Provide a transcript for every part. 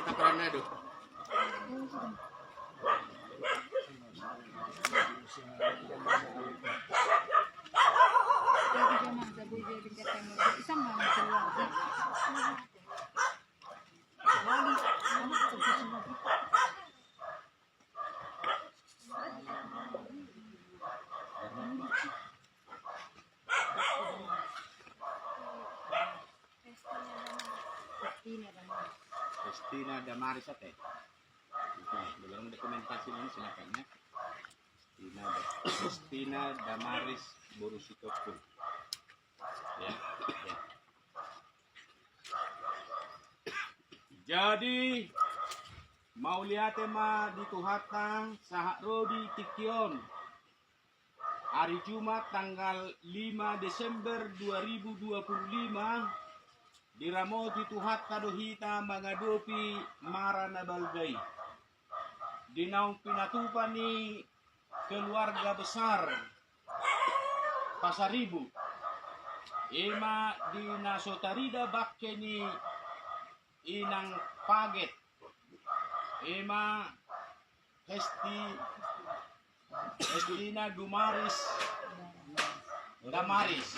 kita Granado. Christina Damaris ate. Dalam dokumentasi ini silakan ya. Christina Damaris Borusitopul. Ya. Jadi mau lihat tema di Tuhatang Sahak Rodi Tikion. Hari Jumat tanggal 5 Desember 2025 di Ramoti Tuhat Kadohita Magadopi Maranabalgay. Dinaung pinatupan ni keluarga besar Pasaribu. Ema di Nasotarida bakke ni Inang Paget. Ema Estina Damaris.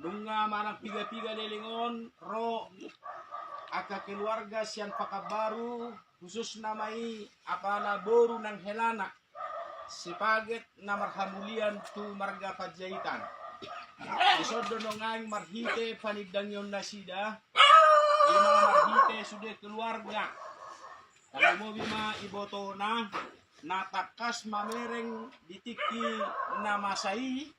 Nunga manang piga-piga lelingon ro aka keluarga sian pakabaru khusus namai apala boru nang helana sipaget na marhamulian tu marga pajaitan isodo nongang marhite panigdangyon nasida ima marhite sude keluarga kalau mo bima iboto na natakas mamereng ditiki na masai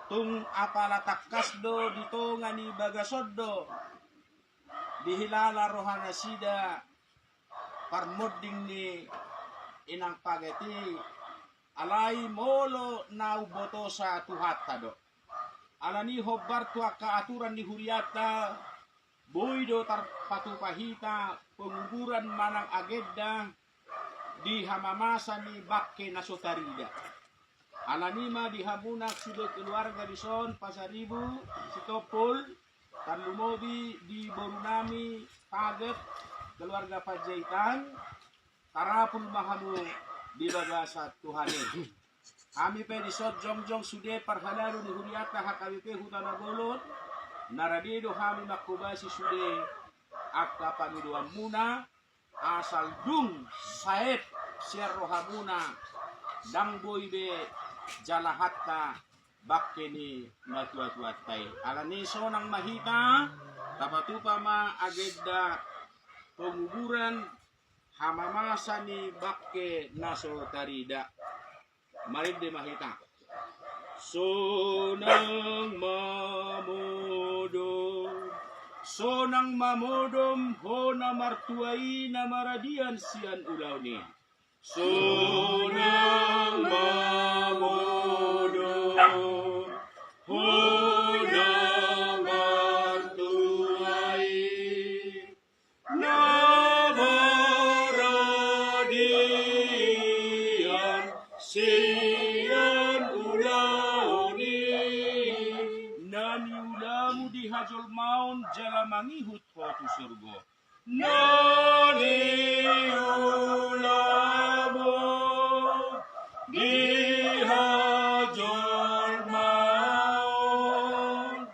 tung apala takas do dito nga ni bagasoddo dihilala rohana sida parmoding ni Inang Pageti alay molo na uboto sa tuhat tado alani hobbar tua kaaturan ni Huriata boydo tar patupahita penguburan manang agedda di hamamasa ni bakke nasotarida alanima di habunak sudah keluarga di son Pasaribu Sitopul Tanlumobi di Borunami Paget keluarga Pajaitan Tarapul Mahamu di Bagasa Tuhane kami pe di sot jongjong sude parhalaru di Huriata hakawi pe hutana bolot naradido kami makubasi sude akka paniduan muna asal dung saeb siar rohamuna dang boy be jalahatta bakkeni matuatuatai alani sonang mahita tapatupa ma agedda penguburan hamamasa ni bakke naso tarida marib de mahita sonang mamodom hona martuai na maradian sian ulaw ni sonang mamodom hona martuai na maradian sian ulaw ni nani ulamu di hajol maun jalamangihut po tu surgo nani ulamu di hajol maun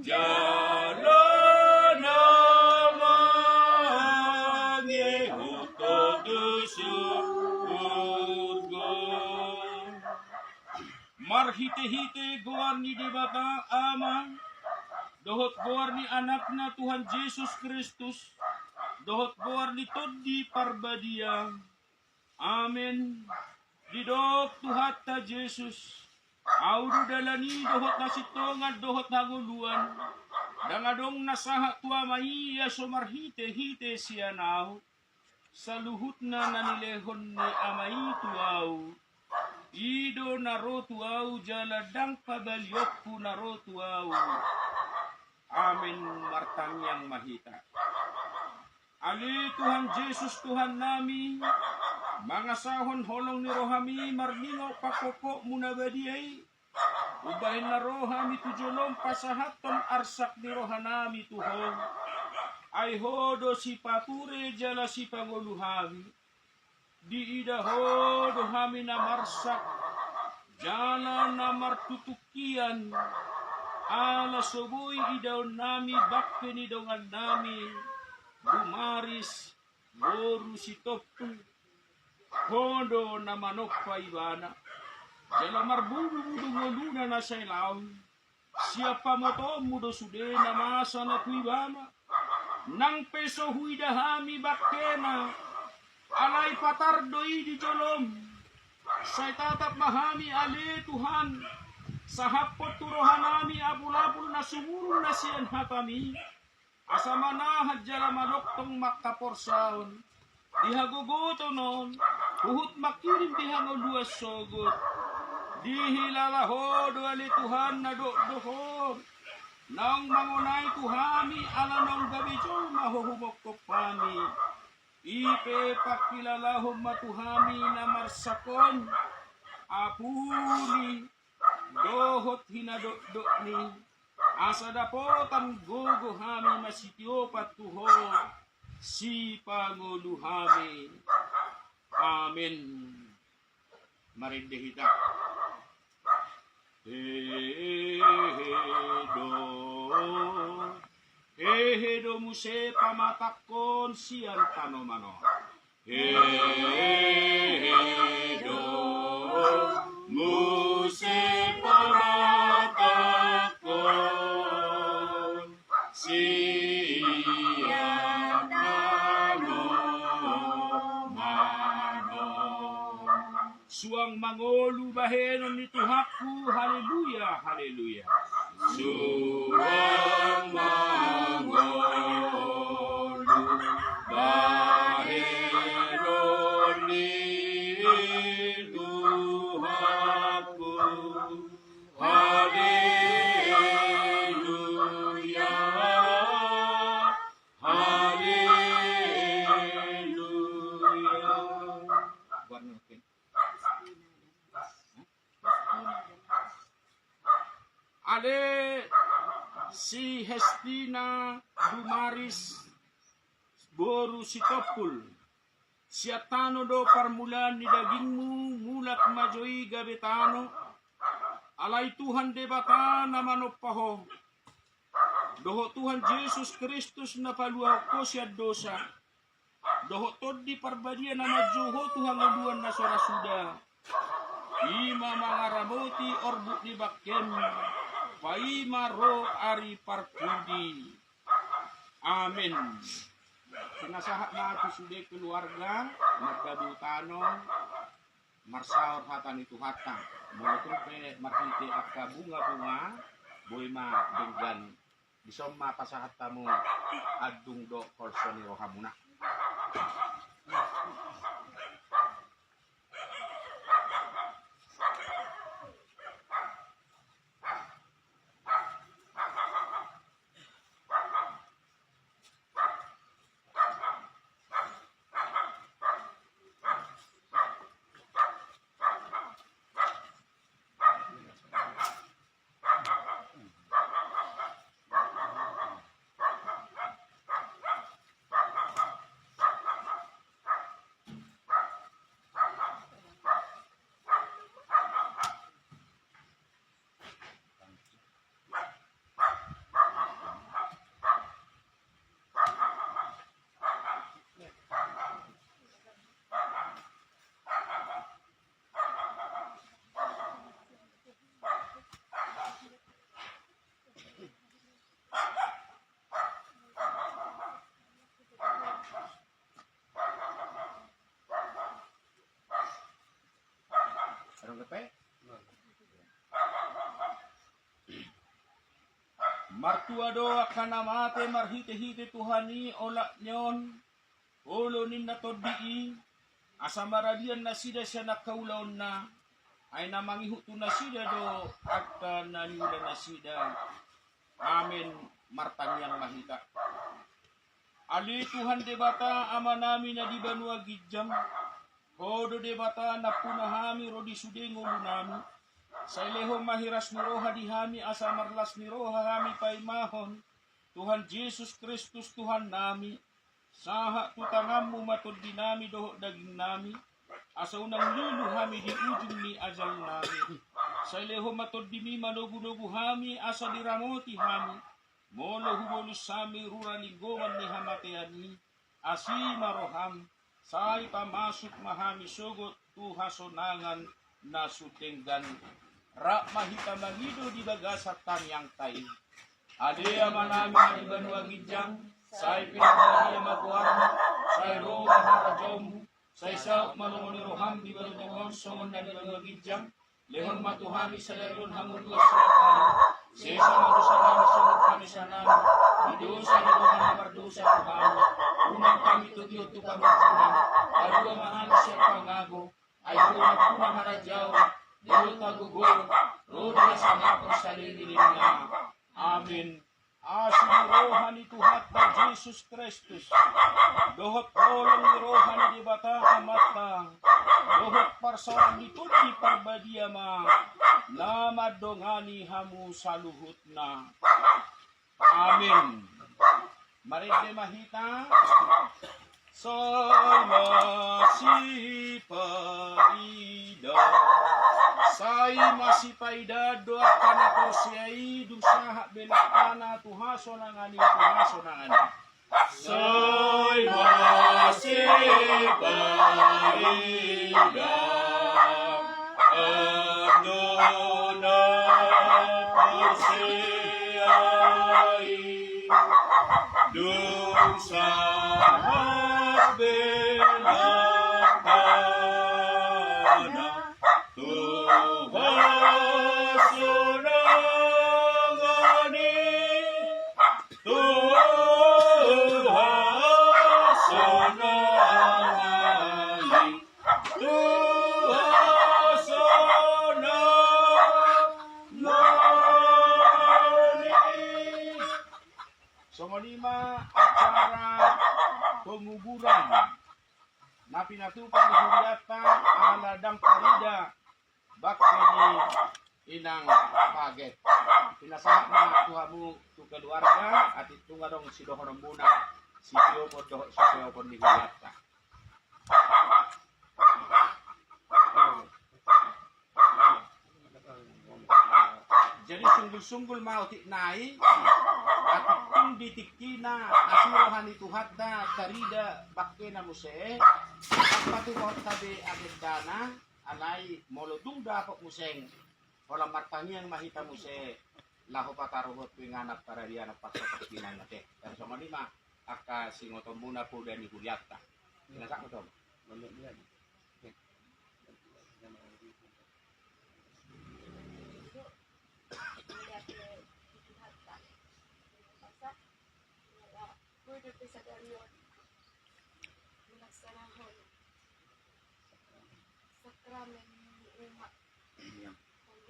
jalamangihut po tu surgo marhite-hite goar ni debata amang dohot goar ni anakna Tuhan Yesus Kristus dohot goar ni todi parbadia amin didok Tuhan ta Yesus audu dalani dohot nasitongan dohot haguluan dangadong nasaha tua maiya somarhite-hite sianaw saluhut na nanilehon ni amay tuaw ido narotuaw jaladang pabalyokku narotuaw amin martangyang mahita ali Tuhan Yesus Tuhan nami mga sahon holong ni rohami marningaw pakoko munabadiay ubahin na rohami tujulong pasahaton arsak ni rohanami tuhong ay hodo si pature jala si panguluhami. Di ida hodo hami na marsak, jala na martutukian, ala soboy idaw nami bakke ni dongan nami, dumaris, boru si topu, hodo na manok pa ibana. Jala marbudu-budu ngoluna na sa ilaw. Siapa mo to mudo sude na masa na tuibana. Nang peso huida hami bakkena. Alay patardoi di jolom. Say tatap mahami ali Tuhan. Sa hapot turohanami apul-apul na sumurong na siyan hatami. Asa manahad jala manok tong makaporsaon. Dihaguguto non. Uhut makirim dihango luas sogot. Dihilalaho doali Tuhan na dohor. Nang mangunay Tuhami ala nang gabijol mahuhubok ko kami. Ipe pakilalaho matuhami na marsakon. Apuli dohot hinadok ni. Asa dapotan gogo hami masityo patuho. Si panguluhami. Amen. Marindehidak. Hehedo muse pamatakon sian tanomano. Hehedo muse pamatakon sian tanomano. Suang mangolu bahenon ni Tuhaku, haleluya, haleluya. Suang mangolu bahenon ni Tuhaku, haleluya, haleluya. Ale si Hestina Dumaris boru si Topul siatano do parmulan ni dagingmu mulak majoi gabetano alay Tuhan debata na manopaho doho Tuhan Yesus Kristus na paluaw ko siya dosa doho tod di parbadian na majuho Tuhan ngaduan na sorasuda ima mangaramoti orbut ni bakken Paima ro ari parkudi. Amin. Sinasahat na ito sude keluarga, magkabutano, marsaor hatan itu hatang. Mula trupe makiti akka bunga-bunga, boy ma denggan. Bisom mapasahat tamu adung do korsoni rohamuna. Anong kape? Martuado akanamate marhite-hite Tuhani olak nyon ulo nin natodii asa maradian na sida siya nakaulaon na ay namangihuto na sida do agka naniula na sida. Amen. Martanyang mahita. Ali Tuhan debata ama namin na di banua gijam. Hodo debata na punahami rodi sude ngulu nami. Sa ileho mahiras ni roha di hami asa marlas ni roha hami paimahon. Tuhan Yesus Kristus Tuhan nami, saha tutangamu matod dinami doho daging nami, asa unang lulu hami di ujung ni ajal nami. Sa ileho matod dimi manogu-nogu hami, asa diramoti hami, molo hubolu sami rura linggongan ni hamateani, asi maroham, say pamasuk mahami sogot tuhasonangan na sutenggan. Ra mahita mangido di bagasat tanyang tay. Adea manami di banua gijang, say pinagdali makuarmo, say roga harajom, say sauk malungoni roham di banu jengong songon na di banua gijang, lehon matuhami sa lalun hamon ko sa lapan, sesa matusarami sunod kami sa namin, idosa ni Tuhan na mardosa Tuhan, unang kami tugiyo tu kami punang, kadua mahal siya pangago, ay punang harajaw, dito tagugol, roda sa hapon sa lililim na. Amin. Asin rohan ni Tuhan na Jesus Kristus. Dohot kolong ni rohan ni dibata amata. Dohot parsaran ni tudi parbadia ma. Nama dongani hamu saluhut na. Amin. Marinde mahita. Soy masipaida. Say masipaida doa kana korsiai dusaha belakana tuhaso nangani tuhaso nangani. Soy masipaida andona korsiai dusaha belakana Songonima acara penguburan na pinatupan ni Juliata ala dang parida bakti inang paget. Pinasahat na tuhamu tu keluarga at itunga dong si dohon muna si Teopon ni Juliata. Jadi sunggul-sunggul mau tiknai at itong ditikina asurohan ni Tuhadda tarida bakke na muse at patukot tabi agendana alay molodung dapok museng walang martanian mahita muse laho pataruhot pinganak para dia anak pasokinan nate dan sama lima aka singotom muna po dan ni Juliata inasak mo to sakramen umat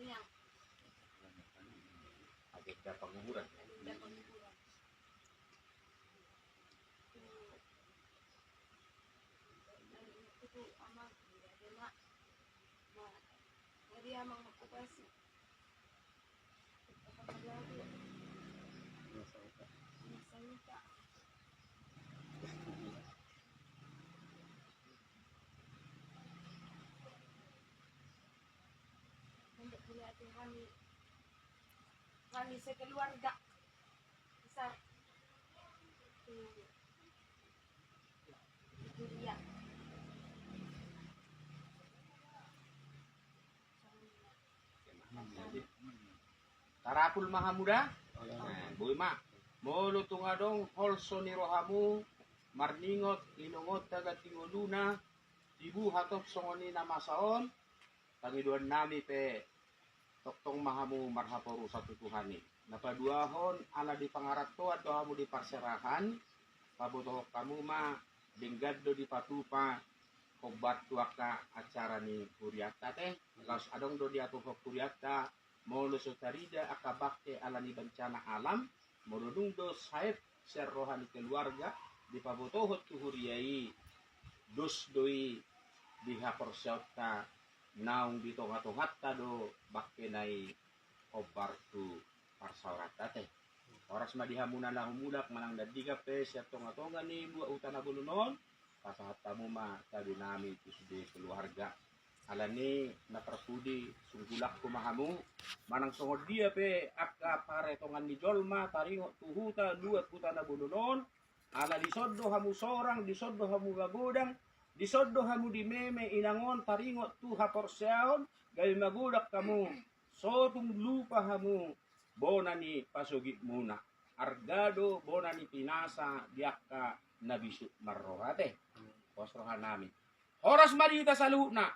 yang agenda penguburan. ada penguburan. Dan itu amal dia mak, jadi amal okupasi. Apa lagi? Masalita. Kami sekeluarga besar itu dia Tarapul mahamuda boy ma molo tungadong holso ni rohamu marningot inungot taga tingoluna ibu hatok songoni namasaon tangiduan nami pe toktong mahamu marhaporu satu Tuhani. Napaduahon ala di pangarakto at dohamu di parserahan. Pabutohok kamu ma dinggado di patupa kobat tuaka acara ni Kuriata teh. Laos adong do di atuhok Kuriata molo sotarida akabakte ala ni bencana alam. Molodung do saib ser rohani keluarga di pabutohot tuhuriai dos doi diha persyauta naung ditongat-tongat do bakkenai obar tu parsaurat teh. Orang oras madihamuna na humulak manang dadiga pe siya tonga-tonga ni buat utana bulunon pasahat tamu ma tabi nami itu sudah keluarga alani naperpudi sunggulak kumahamu manang songod dia pe akka pare tongan ni jolma taringo tuhuta dua utana bulunon ala disoddo hamu sorang disoddo hamu gagodang disoddo hamu di meme inangon taringo tuha porseaon gay magudak kamu sotung lupa hamu bonani pasugi muna argado bonani pinasa diakka nabisu marrohate posrohan nami oras marita saluna